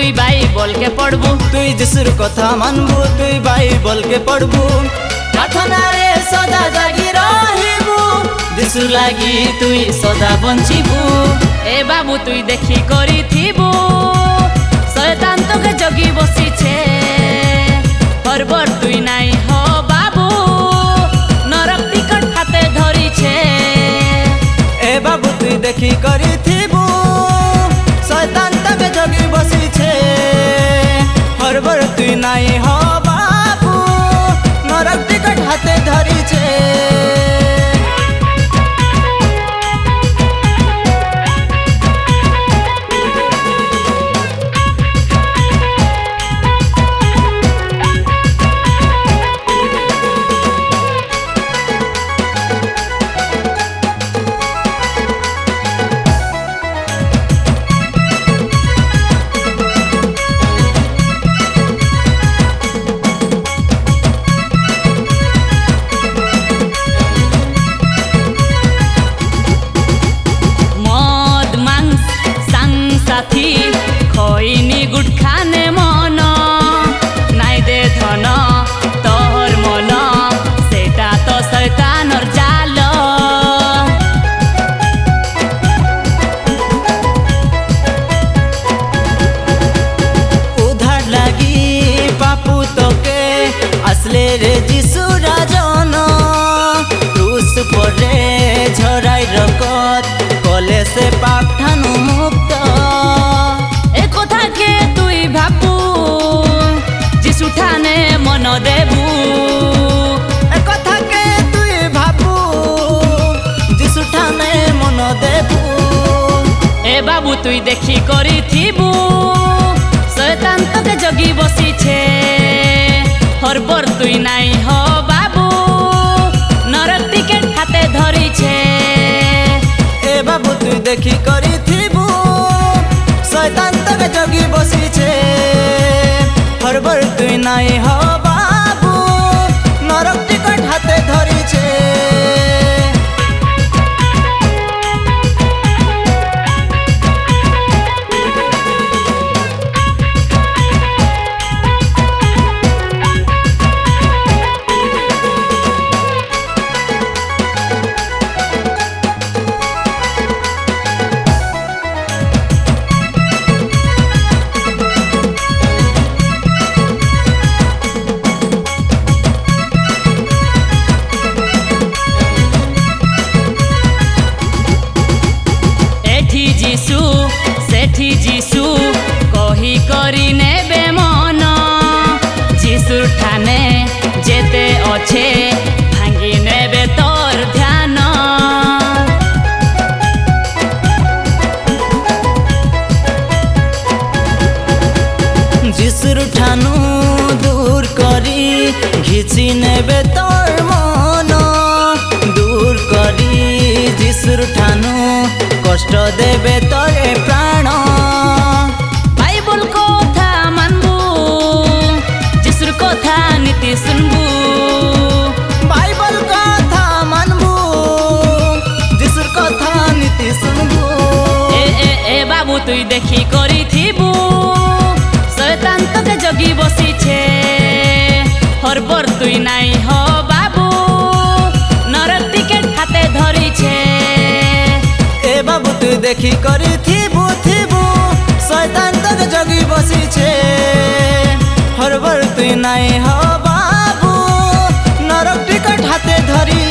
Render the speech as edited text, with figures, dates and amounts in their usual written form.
তুই বাইবল কে পড়বু তুই যিশুর কথা মানবু তুই বাইবল কে পড়বু প্রার্থনারে সদা জাগি রহিবু যিশু লাগি তুই সদা বঞ্চিবু এ বাবু তুই দেখি করিথিবু শয়তান তোকে জগি বসিছে হরবর তুই নাই হ বাবু নরক টিকট হাতে ধরিছে এ বাবু তুই দেখি করিথিবু শয়তান তোকে জগি বসিছে হরবর তুই নাই হ বাবু নরক টিকট হাতে ধরিছে খইনি গুটখানে মন নাই দে ধন তোর মন সেটা তো শয়তানর জাল উধার লাগি পাপু তোকে আসলে রে যিশু রাজন ক্রুশ পরে ঝরাই রকত কলে সে পাপ ঠানু মুক্ত এ কথাকে তুই ভাবু যিশু ঠানে মন দেবু এ কথাকে তুই ভাবু যিশু ঠানে মন দেবু এ বাবু তুই দেখি করিথিবু শয়তান তোকে জগি বসিছে হরবর তুই নাই হ বাবু নরক টিকেট হাতে ধরিছে এ বাবু তুই দেখি করিথিবু শয়তান তোকে জগি বসিছে হরবর তুই নাই হ বাবু নরক টিকট হাতে ধরিছে যিশু সেঠি যিশু কহি করি নেবে মন যিশুর ঠানে যেতে অছে ভাঙ্গি নেবে তোর ধ্যান যিশুর ঠানু দূর করি ঘিচি নেবে তোর মন দূর করি যিশুর ঠানু কষ্ট দেবে তোরে প্রাণ বাইবল কথা মানবু যিশুর কথা নীতি শুনবু বাইবল কথা মানবু যিশুর কথা নীতি শুনবু এ এ এ বাবু তুই দেখি করিথিবু শয়তান তোকে জগি বসিছে হরবর তুই নাই হ বাবু নরক টিকেট হাতে ধরিছে এ বাবু তুই দেখি করিথিবু থিবু শয়তান তোকে জগি বসিছে হরবর তুই নাই হ বাবু নরক টিকট হাতে ধরি